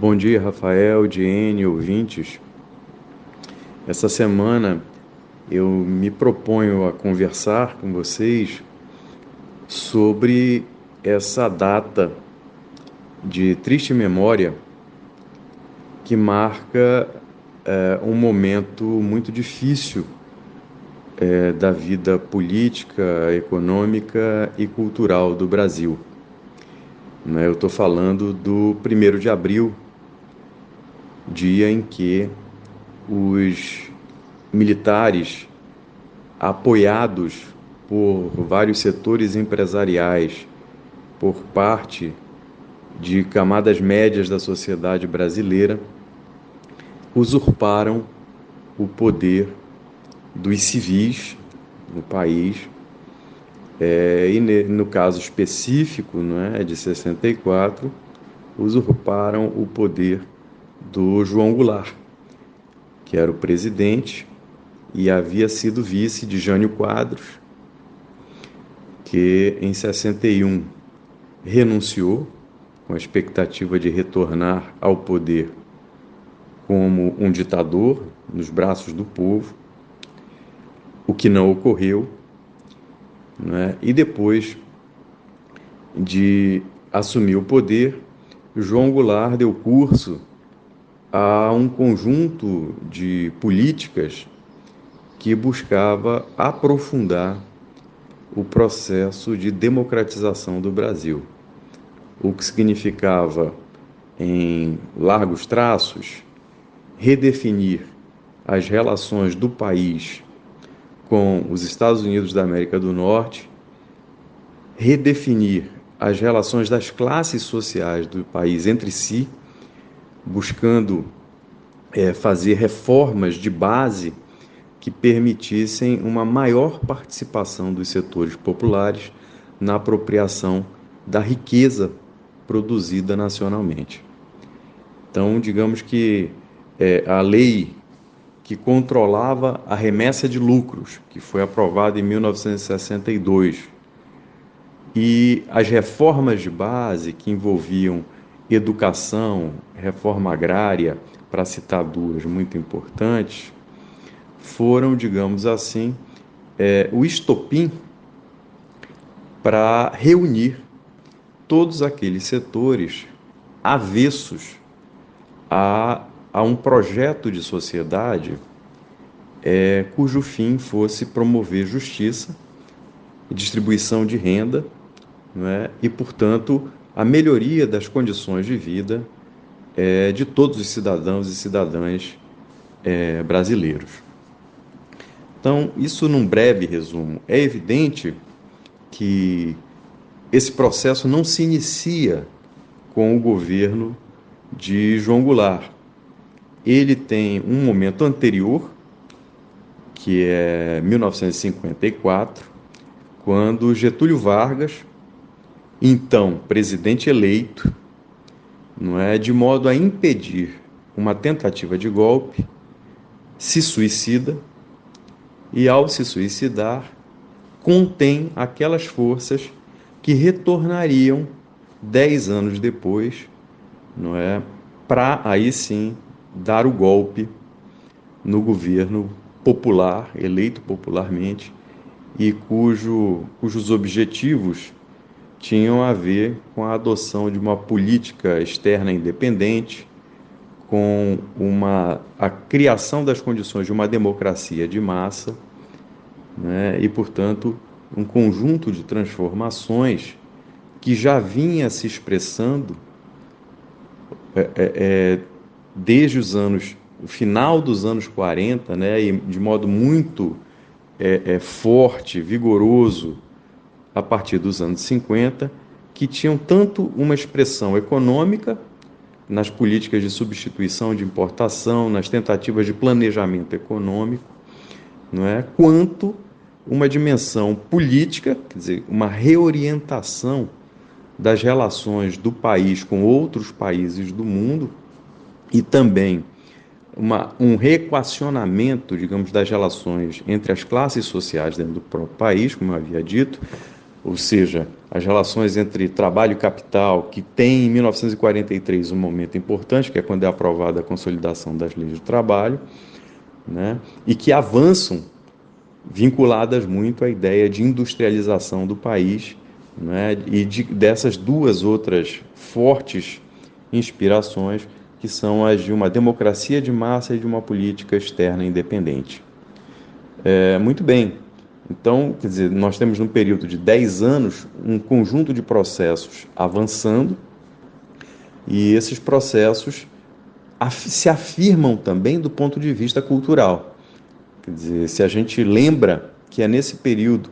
Bom dia, Rafael, Diene, ouvintes. Essa semana eu me proponho a conversar com vocês sobre essa data de triste memória que marca um momento muito difícil da vida política, econômica e cultural do Brasil. Eu estou falando do 1º de abril, dia em que os militares, apoiados por vários setores empresariais, por parte de camadas médias da sociedade brasileira, usurparam o poder dos civis no país, e no caso específico, de 64, usurparam o poder do João Goulart, que era o presidente e havia sido vice de Jânio Quadros, que em 61 renunciou com a expectativa de retornar ao poder como um ditador nos braços do povo, o que não ocorreu, E depois de assumir o poder, João Goulart deu curso a um conjunto de políticas que buscava aprofundar o processo de democratização do Brasil, o que significava, em largos traços, redefinir as relações do país com os Estados Unidos da América do Norte, redefinir as relações das classes sociais do país entre si, buscando fazer reformas de base que permitissem uma maior participação dos setores populares na apropriação da riqueza produzida nacionalmente. Então, digamos que a lei que controlava a remessa de lucros, que foi aprovada em 1962, e as reformas de base que envolviam educação, reforma agrária, para citar duas muito importantes, foram, digamos assim, o estopim para reunir todos aqueles setores avessos a um projeto de sociedade cujo fim fosse promover justiça, distribuição de renda, e, portanto, a melhoria das condições de vida de todos os cidadãos e cidadãs brasileiros. Então, isso num breve resumo. É evidente que esse processo não se inicia com o governo de João Goulart. Ele tem um momento anterior, que é 1954, quando Getúlio Vargas, então presidente eleito, de modo a impedir uma tentativa de golpe, se suicida e, ao se suicidar, contém aquelas forças que retornariam 10 anos depois, para aí sim dar o golpe no governo popular, eleito popularmente, e cujos objetivos tinham a ver com a adoção de uma política externa independente, com a criação das condições de uma democracia de massa, e, portanto, um conjunto de transformações que já vinha se expressando desde o final dos anos 40, e de modo muito forte, vigoroso, a partir dos anos 50, que tinham tanto uma expressão econômica, nas políticas de substituição de importação, nas tentativas de planejamento econômico, quanto uma dimensão política, quer dizer, uma reorientação das relações do país com outros países do mundo e também um reequacionamento, digamos, das relações entre as classes sociais dentro do próprio país, como eu havia dito, ou seja, as relações entre trabalho e capital, que tem em 1943 um momento importante, que é quando é aprovada a consolidação das leis do trabalho, né, e que avançam vinculadas muito à ideia de industrialização do país, né, e dessas duas outras fortes inspirações, que são as de uma democracia de massa e de uma política externa independente. Muito bem. Então, quer dizer, nós temos num período de 10 anos um conjunto de processos avançando, e esses processos se afirmam também do ponto de vista cultural. Quer dizer, se a gente lembra que é nesse período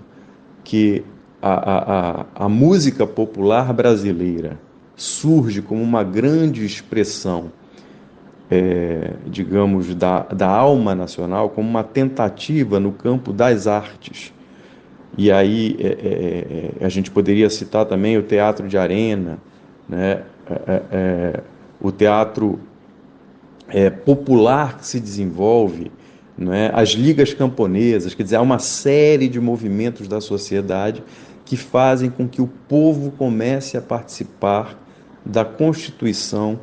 que a música popular brasileira surge como uma grande expressão, digamos, da alma nacional, como uma tentativa no campo das artes. E aí a gente poderia citar também o teatro de arena, né? O teatro popular que se desenvolve, né? As ligas camponesas, quer dizer, há uma série de movimentos da sociedade que fazem com que o povo comece a participar da constituição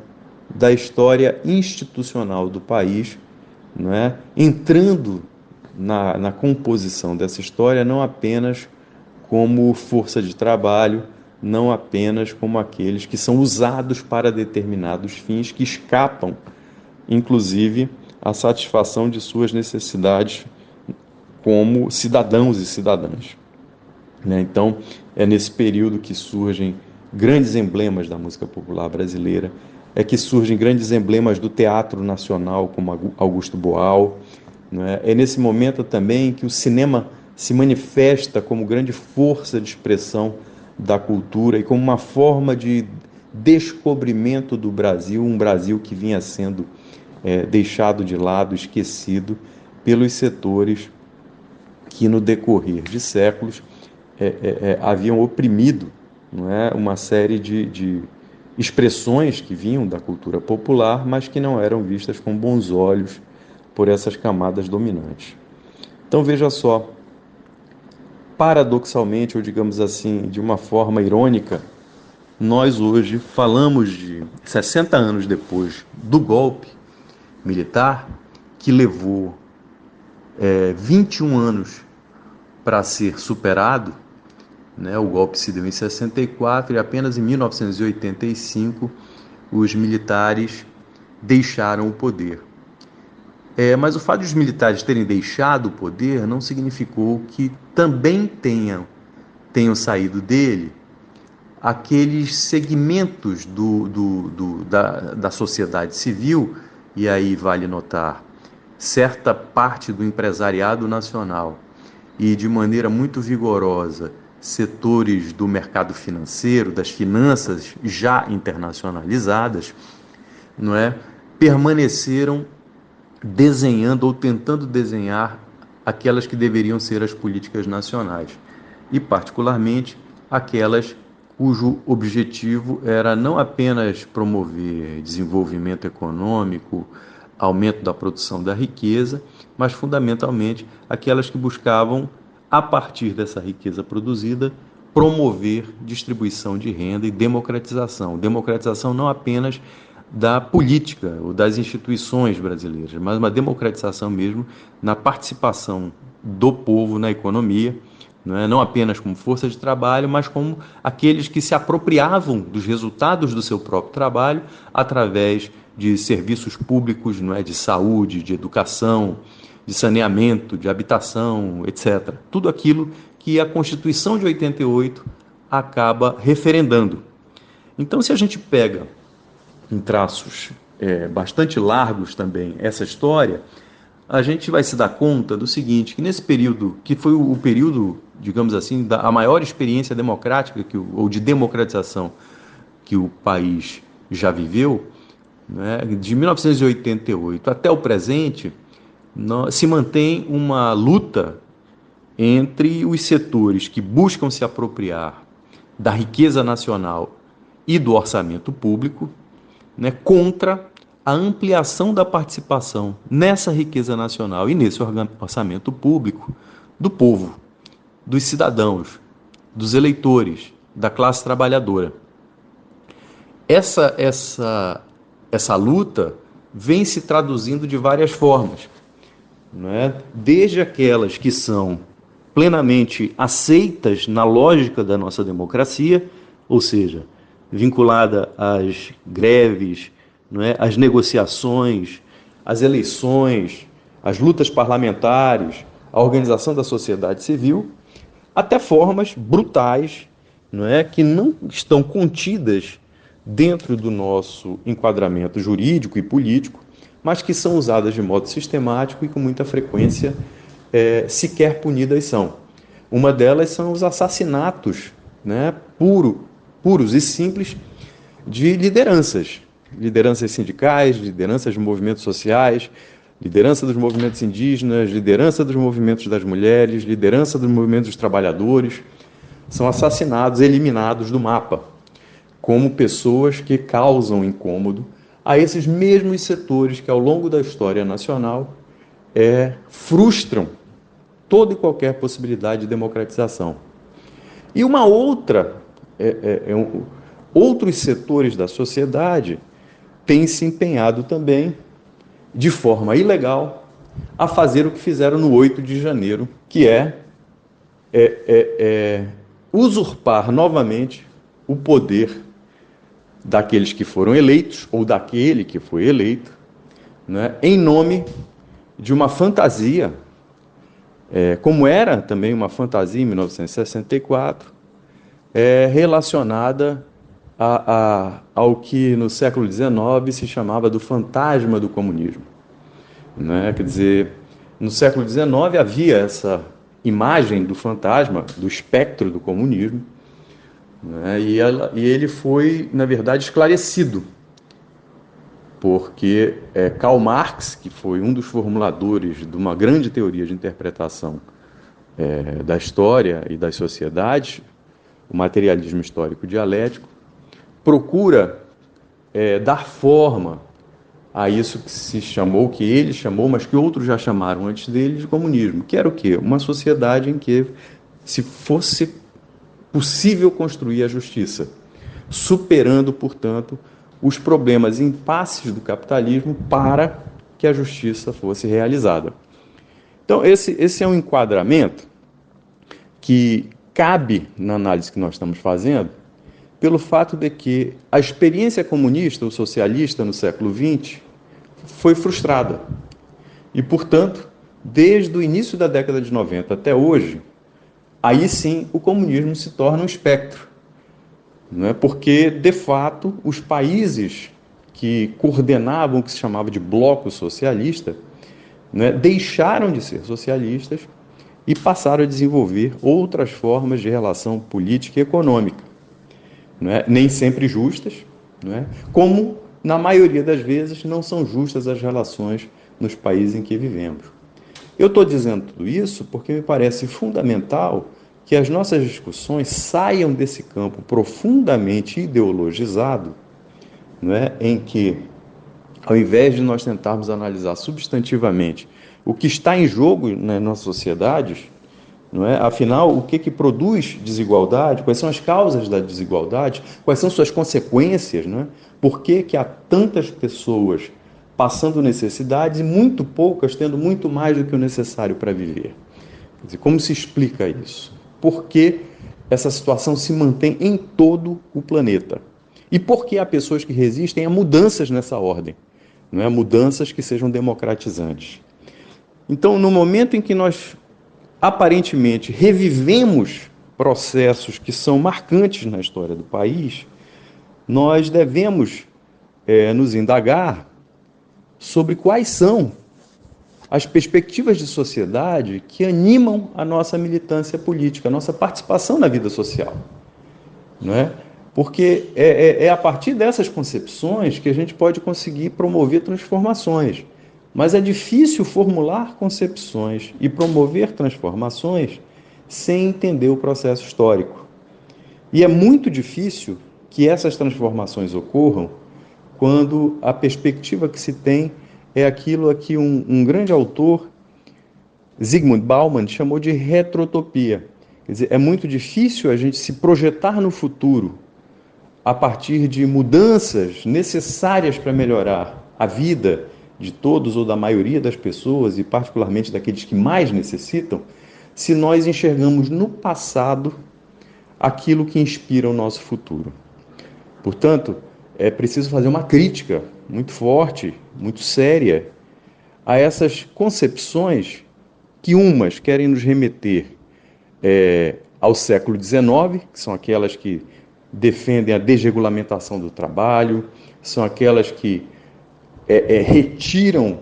da história institucional do país, né? Entrando na composição dessa história não apenas como força de trabalho, não apenas como aqueles que são usados para determinados fins que escapam, inclusive, à satisfação de suas necessidades como cidadãos e cidadãs. Então, é nesse período que surgem grandes emblemas da música popular brasileira, é que surgem grandes emblemas do teatro nacional, como Augusto Boal. É nesse momento também que o cinema se manifesta como grande força de expressão da cultura e como uma forma de descobrimento do Brasil, um Brasil que vinha sendo deixado de lado, esquecido pelos setores que no decorrer de séculos haviam oprimido, não é, uma série de expressões que vinham da cultura popular, mas que não eram vistas com bons olhos por essas camadas dominantes. Então veja só, paradoxalmente, ou digamos assim, de uma forma irônica, nós hoje falamos de 60 anos depois do golpe militar, que levou 21 anos para ser superado, né? O golpe se deu em 64 e apenas em 1985 os militares deixaram o poder. Mas o fato de os militares terem deixado o poder não significou que também tenham saído dele aqueles segmentos da sociedade civil, e aí vale notar certa parte do empresariado nacional e de maneira muito vigorosa setores do mercado financeiro, das finanças já internacionalizadas, não é, permaneceram desenhando ou tentando desenhar aquelas que deveriam ser as políticas nacionais, e particularmente aquelas cujo objetivo era não apenas promover desenvolvimento econômico, aumento da produção da riqueza, mas fundamentalmente aquelas que buscavam, a partir dessa riqueza produzida, promover distribuição de renda e democratização. Democratização não apenas da política ou das instituições brasileiras, mas uma democratização mesmo na participação do povo na economia, não apenas como força de trabalho, mas como aqueles que se apropriavam dos resultados do seu próprio trabalho através de serviços públicos, de saúde, de educação, de saneamento, de habitação, etc. Tudo aquilo que a Constituição de 88 acaba referendando. Então, se a gente pega em traços bastante largos também essa história, a gente vai se dar conta do seguinte, que nesse período, que foi o período, digamos assim, a maior experiência democrática ou de democratização que o país já viveu, de 1988 até o presente, se mantém uma luta entre os setores que buscam se apropriar da riqueza nacional e do orçamento público, contra a ampliação da participação nessa riqueza nacional e nesse orçamento público do povo, dos cidadãos, dos eleitores, da classe trabalhadora. Essa luta vem se traduzindo de várias formas, não é? Desde aquelas que são plenamente aceitas na lógica da nossa democracia, ou seja, vinculada às greves, não é? Às negociações, às eleições, às lutas parlamentares, à organização da sociedade civil, até formas brutais, não é? Que não estão contidas dentro do nosso enquadramento jurídico e político, mas que são usadas de modo sistemático e com muita frequência sequer punidas são. Uma delas são os assassinatos, né, puros e simples de lideranças sindicais, lideranças de movimentos sociais, liderança dos movimentos indígenas, liderança dos movimentos das mulheres, liderança dos movimentos dos trabalhadores. São assassinados, eliminados do mapa, como pessoas que causam incômodo a esses mesmos setores que, ao longo da história nacional, frustram toda e qualquer possibilidade de democratização. E uma outra, outros setores da sociedade têm se empenhado também, de forma ilegal, a fazer o que fizeram no 8 de janeiro, que usurpar novamente o poder daqueles que foram eleitos, ou daquele que foi eleito, né, em nome de uma fantasia, como era também uma fantasia em 1964, relacionada ao que no século XIX se chamava do fantasma do comunismo. Né? Quer dizer, no século XIX havia essa imagem do fantasma, do espectro do comunismo, né? E ele foi, na verdade, esclarecido, porque Karl Marx, que foi um dos formuladores de uma grande teoria de interpretação da história e das sociedades, o materialismo histórico dialético, procura dar forma a isso que se chamou, que ele chamou, mas que outros já chamaram antes dele, de comunismo, que era o quê? Uma sociedade em que se fosse possível construir a justiça, superando, portanto, os problemas e impasses do capitalismo para que a justiça fosse realizada. Então, esse é um enquadramento que cabe na análise que nós estamos fazendo, pelo fato de que a experiência comunista ou socialista no século XX foi frustrada. E, portanto, desde o início da década de 90 até hoje, aí sim o comunismo se torna um espectro. Não é? Porque, de fato, os países que coordenavam o que se chamava de bloco socialista, né, deixaram de ser socialistas e passaram a desenvolver outras formas de relação política e econômica. Não é? Nem sempre justas, não é? Como, na maioria das vezes, não são justas as relações nos países em que vivemos. Eu estou dizendo tudo isso porque me parece fundamental que as nossas discussões saiam desse campo profundamente ideologizado, não é? Em que, ao invés de nós tentarmos analisar substantivamente o que está em jogo nas nossas sociedades, não é? Afinal, o que produz desigualdade, quais são as causas da desigualdade, quais são suas consequências, não é? Por que há tantas pessoas passando necessidades e muito poucas tendo muito mais do que o necessário para viver? Quer dizer, como se explica isso? Por que essa situação se mantém em todo o planeta? E por que há pessoas que resistem a mudanças nessa ordem? Não é? Mudanças que sejam democratizantes. Então, no momento em que nós aparentemente revivemos processos que são marcantes na história do país, nós devemos nos indagar sobre quais são as perspectivas de sociedade que animam a nossa militância política, a nossa participação na vida social. Não é? Porque é a partir dessas concepções que a gente pode conseguir promover transformações. Mas é difícil formular concepções e promover transformações sem entender o processo histórico. E é muito difícil que essas transformações ocorram quando a perspectiva que se tem é aquilo a que um grande autor, Zygmunt Bauman, chamou de retrotopia. Quer Quer dizer, é muito difícil a gente se projetar no futuro a partir de mudanças necessárias para melhorar a vida de todos ou da maioria das pessoas, e particularmente daqueles que mais necessitam, se nós enxergamos no passado aquilo que inspira o nosso futuro. Portanto, é preciso fazer uma crítica muito forte, muito séria, a essas concepções que umas querem nos remeter ao século XIX, que são aquelas que defendem a desregulamentação do trabalho, são aquelas que retiram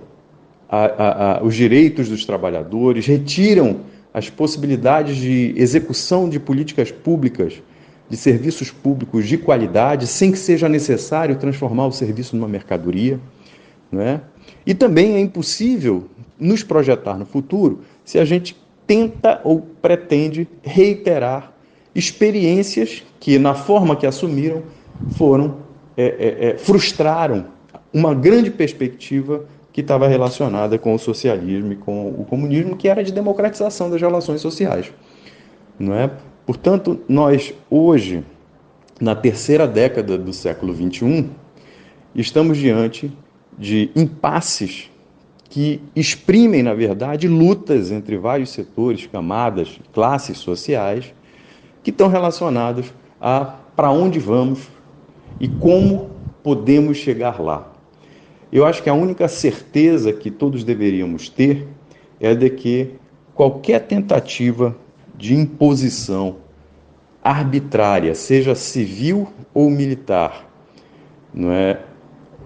os direitos dos trabalhadores, retiram as possibilidades de execução de políticas públicas, de serviços públicos de qualidade, sem que seja necessário transformar o serviço numa mercadoria, não é? E também é impossível nos projetar no futuro se a gente tenta ou pretende reiterar experiências que, na forma que assumiram, frustraram uma grande perspectiva que estava relacionada com o socialismo e com o comunismo, que era de democratização das relações sociais. Não é? Portanto, nós hoje, na terceira década do século XXI, estamos diante de impasses que exprimem, na verdade, lutas entre vários setores, camadas, classes sociais, que estão relacionados a para onde vamos e como podemos chegar lá. Eu acho que a única certeza que todos deveríamos ter é de que qualquer tentativa de imposição arbitrária, seja civil ou militar, não é,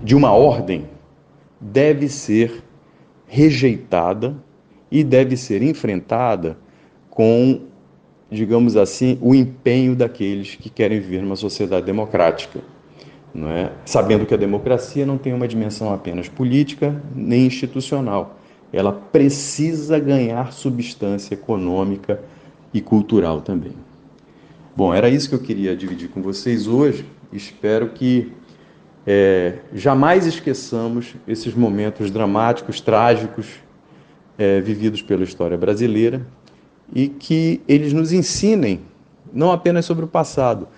de uma ordem, deve ser rejeitada e deve ser enfrentada com, digamos assim, o empenho daqueles que querem viver numa sociedade democrática. Não é? Sabendo que a democracia não tem uma dimensão apenas política nem institucional. Ela precisa ganhar substância econômica e cultural também. Bom, era isso que eu queria dividir com vocês hoje. Espero que jamais esqueçamos esses momentos dramáticos, trágicos, vividos pela história brasileira, e que eles nos ensinem não apenas sobre o passado,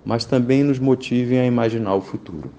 mas também nos motivem a imaginar o futuro.